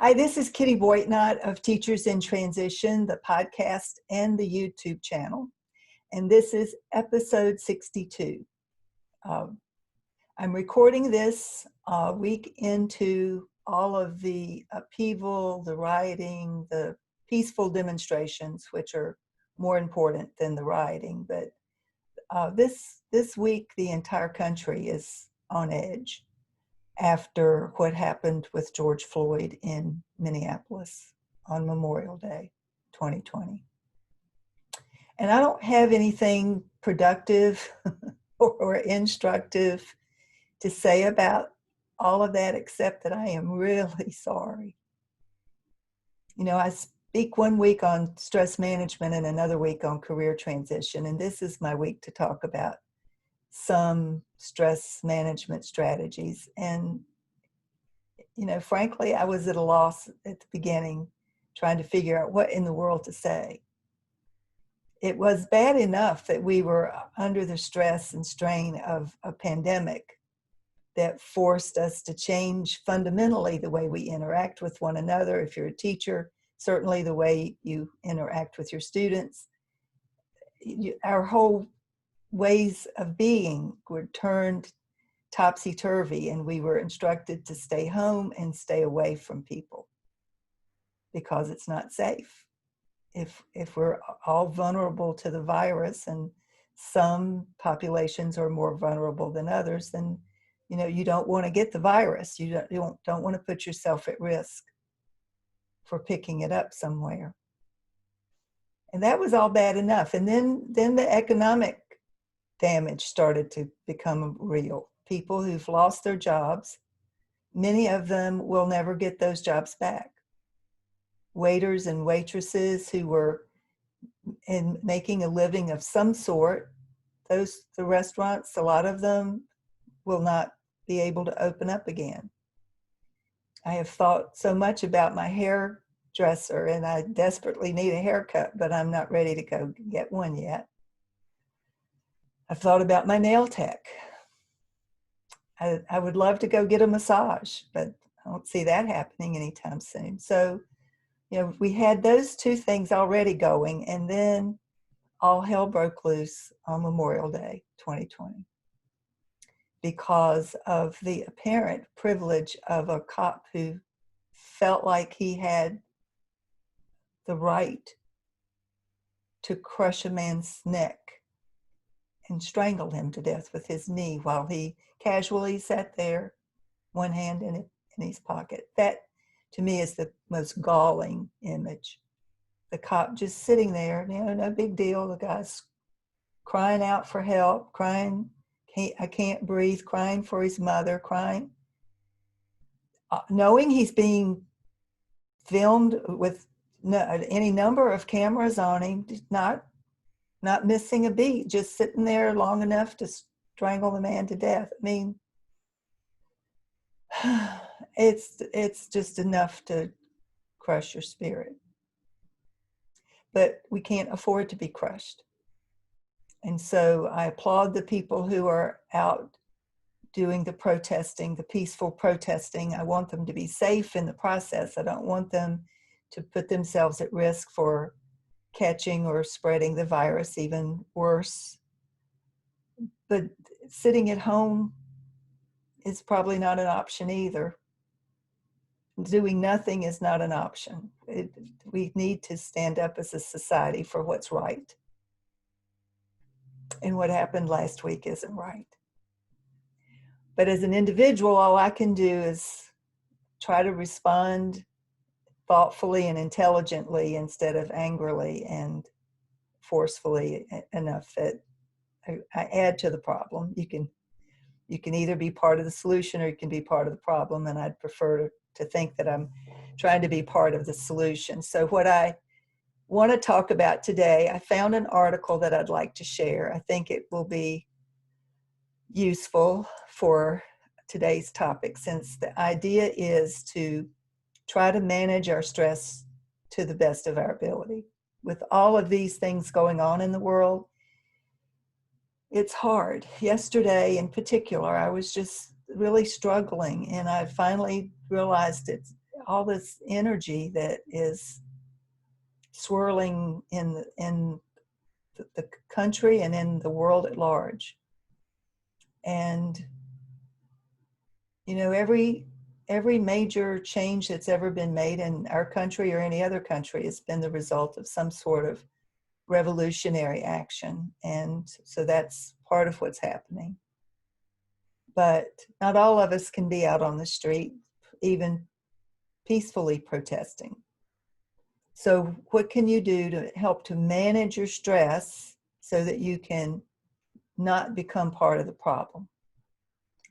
Hi, this is Kitty Boitnott of Teachers in Transition, the podcast and the YouTube channel. And this is episode 62. I'm recording this a week into all of the upheaval, the rioting, the peaceful demonstrations, which are more important than the rioting. But this week, the entire country is on edge after what happened with George Floyd in Minneapolis on Memorial Day 2020. And I don't have anything productive or instructive to say about all of that, except that I am really sorry. You know, I speak one week on stress management and another week on career transition, and this is my week to talk about some stress management strategies. And, you know, frankly, I was at a loss at the beginning trying to figure out what in the world to say. It was bad enough that we were under the stress and strain of a pandemic that forced us to change fundamentally the way we interact with one another. If you're a teacher, certainly the way you interact with your students. Our whole ways of being were turned topsy-turvy, and we were instructed to stay home and stay away from people because it's not safe. If we're all vulnerable to the virus, and some populations are more vulnerable than others, then you know you don't want to get the virus. You don't want to put yourself at risk for picking it up somewhere. And that was all bad enough. And then the economic damage started to become real. People who've lost their jobs, many of them will never get those jobs back. Waiters and waitresses who were making a living of some sort, the restaurants, a lot of them will not be able to open up again. I have thought so much about my hairdresser, and I desperately need a haircut, but I'm not ready to go get one yet. I've thought about my nail tech. I would love to go get a massage, but I don't see that happening anytime soon. So, you know, we had those two things already going, and then all hell broke loose on Memorial Day 2020 because of the apparent privilege of a cop who felt like he had the right to crush a man's neck and strangle him to death with his knee while he casually sat there, one hand in his pocket. That, to me, is the most galling image. The cop just sitting there, you know, no big deal. The guy's crying out for help, crying, I can't breathe, crying for his mother, crying. Knowing he's being filmed with any number of cameras on him, not missing a beat, just sitting there long enough to strangle the man to death. I mean, it's just enough to crush your spirit. But we can't afford to be crushed. And so I applaud the people who are out doing the protesting, the peaceful protesting. I want them to be safe in the process. I don't want them to put themselves at risk for catching or spreading the virus, even worse. But sitting at home is probably not an option either. Doing nothing is not an option. We need to stand up as a society for what's right. And what happened last week isn't right. But as an individual, all I can do is try to respond thoughtfully and intelligently instead of angrily and forcefully enough that I add to the problem. You can either be part of the solution or you can be part of the problem, and I'd prefer to think that I'm trying to be part of the solution. So what I want to talk about today, I found an article that I'd like to share. I think it will be useful for today's topic, since the idea is to try to manage our stress to the best of our ability. With all of these things going on in the world, it's hard. Yesterday in particular, I was just really struggling, and I finally realized all this energy that is swirling in the country and in the world at large. And you know, every major change that's ever been made in our country or any other country has been the result of some sort of revolutionary action. And so that's part of what's happening. But not all of us can be out on the street, even peacefully protesting. So what can you do to help to manage your stress so that you can not become part of the problem?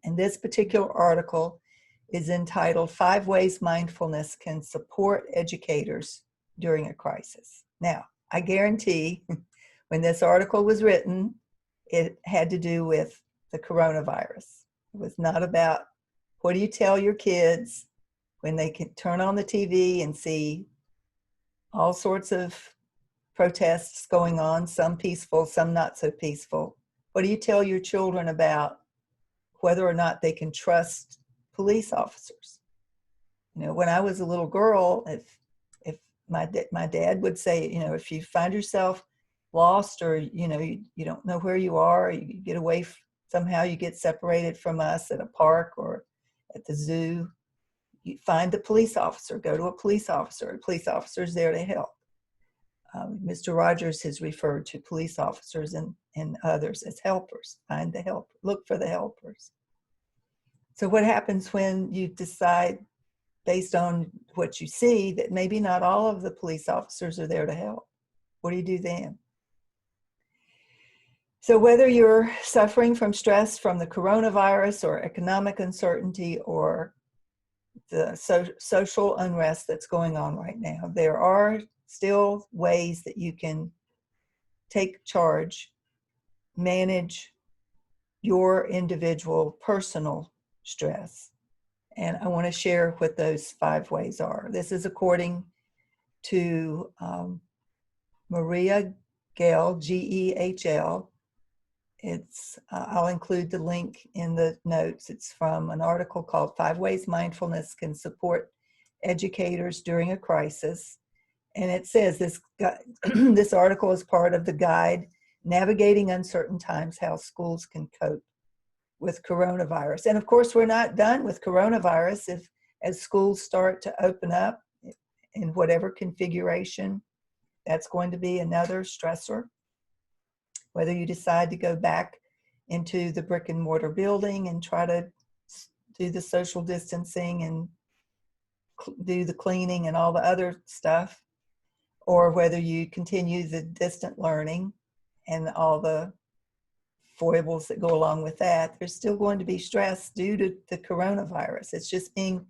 And this particular article is entitled 5 Ways Mindfulness Can Support Educators During a Crisis. Now, I guarantee when this article was written, it had to do with the coronavirus. It was not about what do you tell your kids when they can turn on the TV and see all sorts of protests going on, some peaceful, some not so peaceful. What do you tell your children about whether or not they can trust police officers? You know, when I was a little girl, if my dad would say, you know, if you find yourself lost or, you know, you don't know where you are, you get away, somehow you get separated from us at a park or at the zoo, you find the police officer, go to a police officer. A police officer is there to help. Mr. Rogers has referred to police officers and others as helpers. Find the help, look for the helpers. So what happens when you decide, based on what you see, that maybe not all of the police officers are there to help? What do you do then? So whether you're suffering from stress from the coronavirus or economic uncertainty or the social unrest that's going on right now, there are still ways that you can take charge, manage your individual personal stress. And I want to share what those 5 ways are. This is according to Maria Gehl, G-E-H-L. It's, I'll include the link in the notes. It's from an article called 5 Ways Mindfulness Can Support Educators During a Crisis. And it says this, this article is part of the guide, Navigating Uncertain Times, How Schools Can Cope with Coronavirus. And of course, we're not done with coronavirus. As schools start to open up in whatever configuration, that's going to be another stressor. Whether you decide to go back into the brick and mortar building and try to do the social distancing and do the cleaning and all the other stuff, or whether you continue the distant learning and all the foibles that go along with that, there's still going to be stress due to the coronavirus. It's just being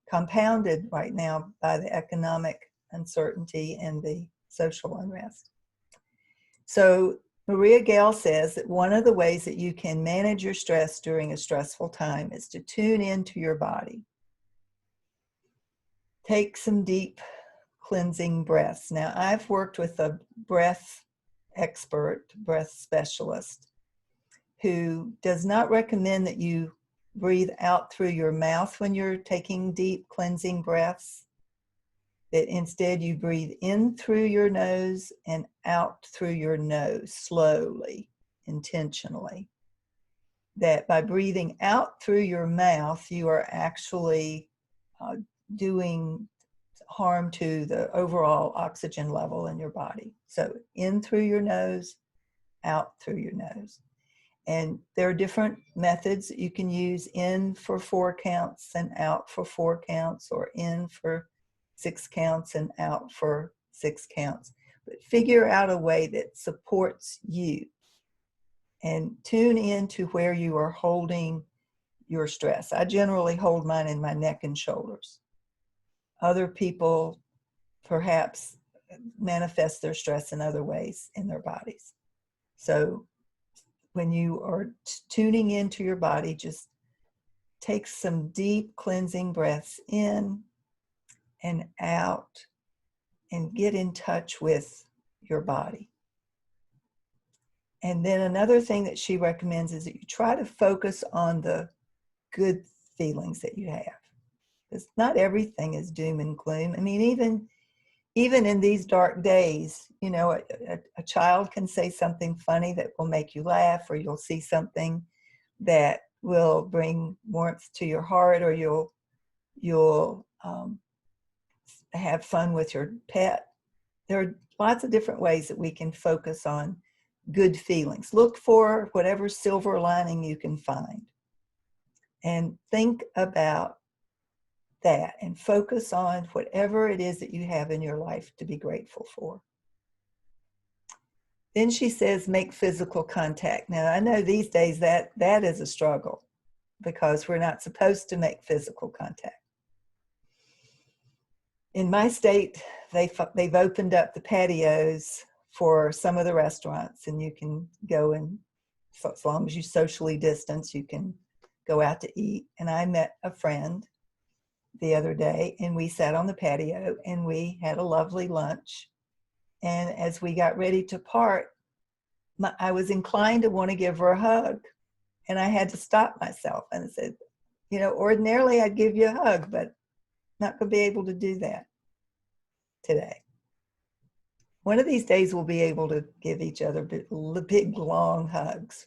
compounded right now by the economic uncertainty and the social unrest. So Maria Gehl says that one of the ways that you can manage your stress during a stressful time is to tune into your body. Take some deep cleansing breaths. Now, I've worked with a breath expert, breath specialist, who does not recommend that you breathe out through your mouth when you're taking deep cleansing breaths, that instead you breathe in through your nose and out through your nose slowly, intentionally. That by breathing out through your mouth, you are actually doing harm to the overall oxygen level in your body. So in through your nose, out through your nose. And there are different methods that you can use: in for 4 counts and out for 4 counts, or in for 6 counts and out for 6 counts. But figure out a way that supports you and tune into where you are holding your stress. I generally hold mine in my neck and shoulders. Other people perhaps manifest their stress in other ways in their bodies. So when you are tuning into your body, just take some deep cleansing breaths in and out and get in touch with your body. And then another thing that she recommends is that you try to focus on the good feelings that you have. Because not everything is doom and gloom. I mean, even in these dark days, you know, a child can say something funny that will make you laugh, or you'll see something that will bring warmth to your heart, or you'll have fun with your pet. There are lots of different ways that we can focus on good feelings. Look for whatever silver lining you can find and think about that and focus on whatever it is that you have in your life to be grateful for. Then she says, make physical contact. Now, I know these days that is a struggle because we're not supposed to make physical contact. In my state, they've opened up the patios for some of the restaurants, and you can go, and so as long as you socially distance, you can go out to eat. And I met a friend the other day, and we sat on the patio and we had a lovely lunch. And as we got ready to part, I was inclined to want to give her a hug, and I had to stop myself and I said, you know, ordinarily I'd give you a hug, but not going to be able to do that today. One of these days we'll be able to give each other big long hugs,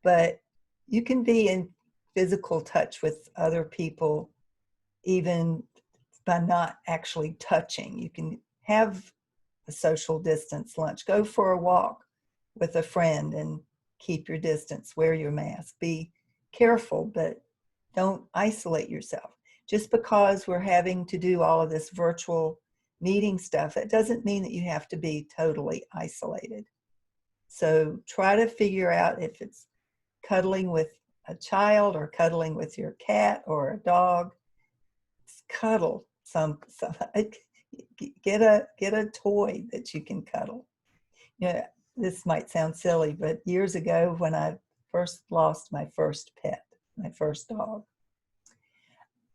but you can be in physical touch with other people even by not actually touching. You can have a social distance lunch, go for a walk with a friend and keep your distance, wear your mask, be careful, but don't isolate yourself. Just because we're having to do all of this virtual meeting stuff, it doesn't mean that you have to be totally isolated. So try to figure out if it's cuddling with a child or cuddling with your cat or a dog. Cuddle some get a toy that you can cuddle. You know, this might sound silly, but years ago when I first lost my first pet, my first dog,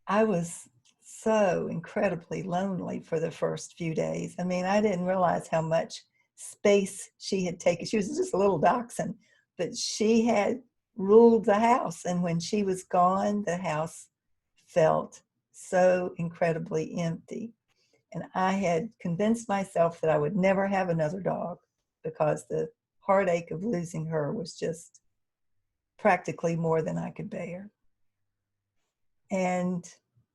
I was so incredibly lonely for the first few days. I mean, I didn't realize how much space she had taken. She was just a little dachshund, but she had ruled the house. And when she was gone, the house felt so incredibly empty. And I had convinced myself that I would never have another dog because the heartache of losing her was just practically more than I could bear. And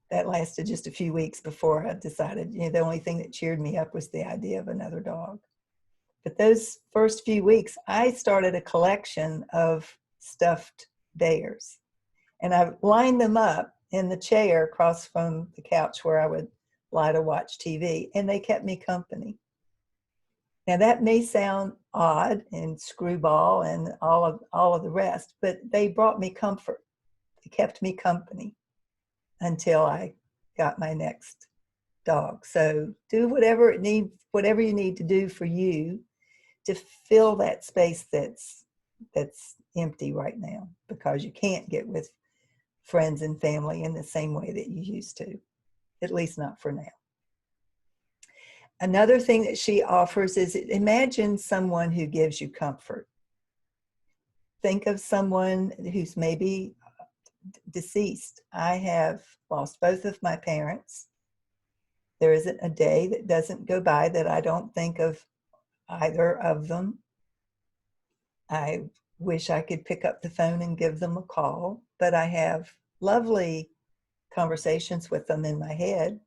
that lasted just a few weeks before I decided, you know, the only thing that cheered me up was the idea of another dog. But those first few weeks, I started a collection of stuffed bears. And I lined them up in the chair across from the couch where I would lie to watch TV, and they kept me company. Now that may sound odd and screwball and all of the rest, but they brought me comfort. They kept me company until I got my next dog. So do whatever you need to do for you to fill that space that's empty right now, because you can't get with friends and family in the same way that you used to, at least not for now. Another thing that she offers is, imagine someone who gives you comfort. Think of someone who's maybe deceased. I have lost both of my parents. There isn't a day that doesn't go by that I don't think of either of them. I wish I could pick up the phone and give them a call, but I have lovely conversations with them in my head,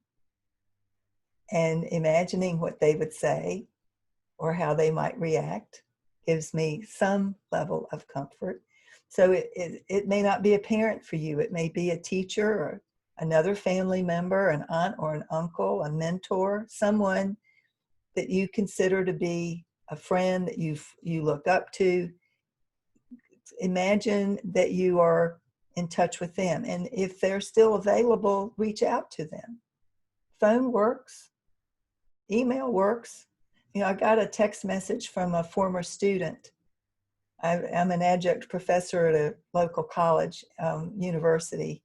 and imagining what they would say or how they might react gives me some level of comfort. So it may not be a parent for you. It may be a teacher or another family member, an aunt or an uncle, a mentor, someone that you consider to be a friend that you look up to. Imagine that you are in touch with them. And if they're still available, reach out to them. Phone works. Email works. You know, I got a text message from a former student. I'm an adjunct professor at a local college, university,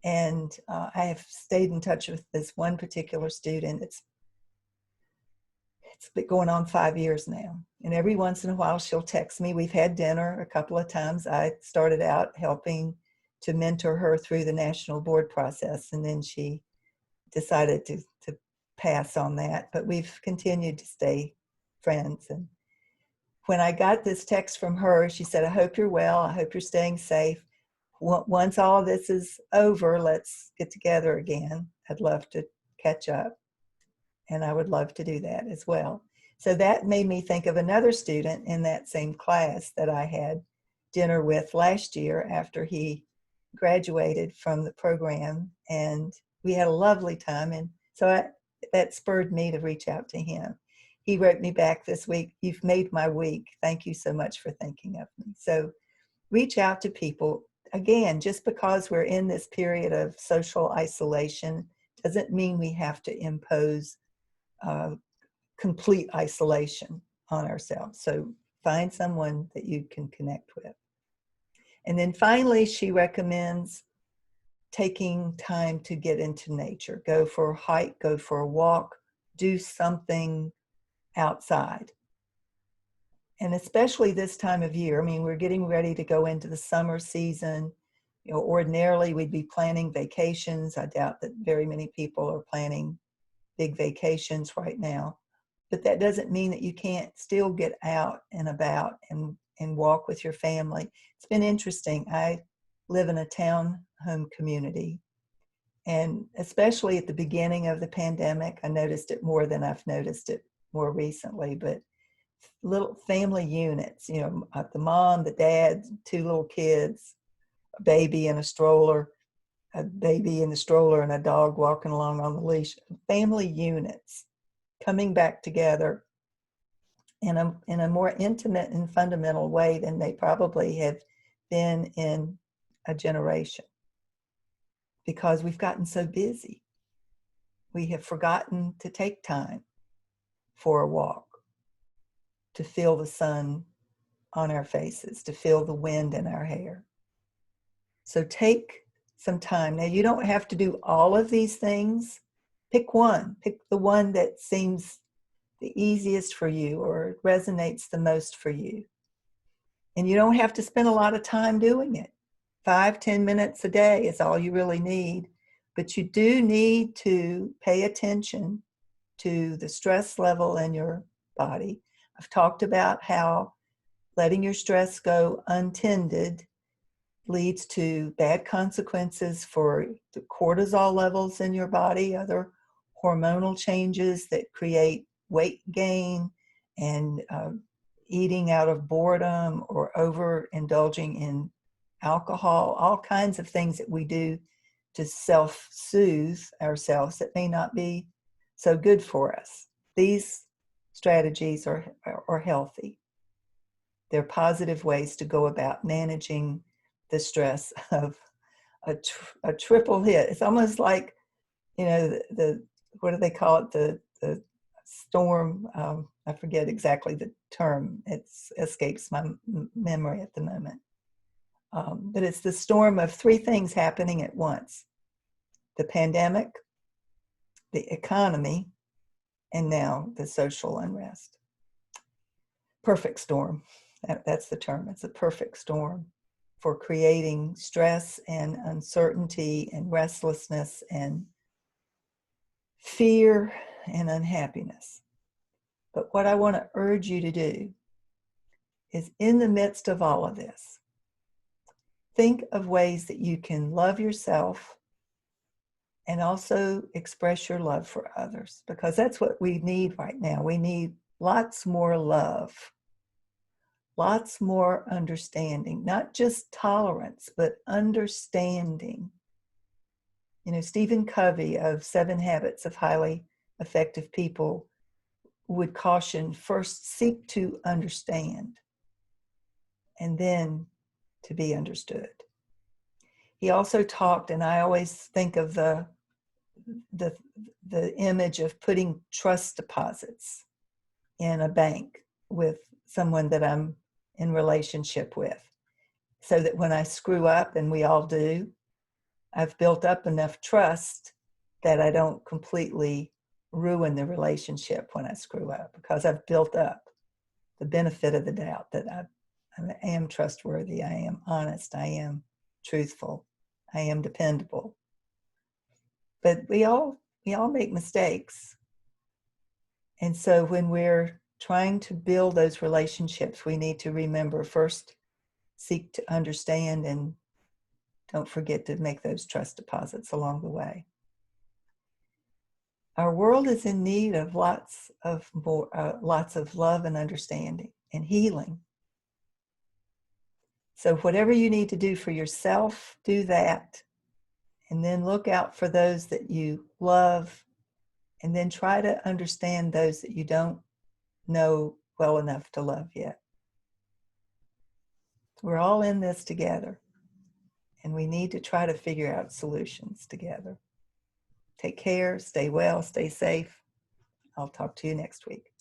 and I have stayed in touch with this one particular student. It's been going on 5 years now, and every once in a while she'll text me. We've had dinner a couple of times. I started out helping to mentor her through the national board process. And then she decided to pass on that, but we've continued to stay friends. And when I got this text from her, she said, I hope you're well. I hope you're staying safe. Once all of this is over, let's get together again. I'd love to catch up. And I would love to do that as well. So that made me think of another student in that same class that I had dinner with last year after he graduated from the program. And we had a lovely time. And so that spurred me to reach out to him. He wrote me back this week, you've made my week. Thank you so much for thinking of me. So reach out to people. Again, just because we're in this period of social isolation doesn't mean we have to impose complete isolation on ourselves. So find someone that you can connect with. And then finally, she recommends taking time to get into nature. Go for a hike, go for a walk, do something outside. And especially this time of year, I mean, we're getting ready to go into the summer season. You know, ordinarily we'd be planning vacations. I doubt that very many people are planning big vacations right now. But that doesn't mean that you can't still get out and about and walk with your family. It's been interesting. I live in a townhome community, and especially at the beginning of the pandemic, I noticed it more than I've noticed it more recently, but little family units, you know, the mom, the dad, two little kids, a baby in a stroller, a baby in the stroller and a dog walking along on the leash, family units coming back together in a more intimate and fundamental way than they probably have been in a generation, because we've gotten so busy. We have forgotten to take time for a walk, to feel the sun on our faces, to feel the wind in our hair. So take some time. Now, you don't have to do all of these things. Pick one. Pick the one that seems the easiest for you or resonates the most for you. And you don't have to spend a lot of time doing it. 5-10 minutes a day is all you really need. But you do need to pay attention to the stress level in your body. I've talked about how letting your stress go untended leads to bad consequences for the cortisol levels in your body, other hormonal changes that create weight gain, and eating out of boredom or overindulging in alcohol, all kinds of things that we do to self-soothe ourselves that may not be so good for us. These strategies are healthy. They're positive ways to go about managing the stress of a triple hit. It's almost like, you know, the what do they call it? The storm. I forget exactly the term. It escapes my memory at the moment. But it's the storm of three things happening at once: the pandemic, the economy, and now the social unrest. Perfect storm. That's the term. It's a perfect storm for creating stress and uncertainty and restlessness and fear and unhappiness. But what I want to urge you to do is, in the midst of all of this, think of ways that you can love yourself and also express your love for others, because that's what we need right now. We need lots more love, lots more understanding, not just tolerance, but understanding. You know, Stephen Covey of 7 Habits of Highly Effective People would caution, first seek to understand, and then to be understood. He also talked, and I always think of the image of putting trust deposits in a bank with someone that I'm in relationship with, so that when I screw up, and we all do, I've built up enough trust that I don't completely ruin the relationship when I screw up, because I've built up the benefit of the doubt that I am trustworthy, I am honest, I am truthful, I am dependable. But we all make mistakes. And so when we're trying to build those relationships, we need to remember first, seek to understand, and don't forget to make those trust deposits along the way. Our world is in need of lots of love and understanding and healing. So whatever you need to do for yourself, do that. And then look out for those that you love, and then try to understand those that you don't know well enough to love yet. We're all in this together, and we need to try to figure out solutions together. Take care, stay well, stay safe. I'll talk to you next week.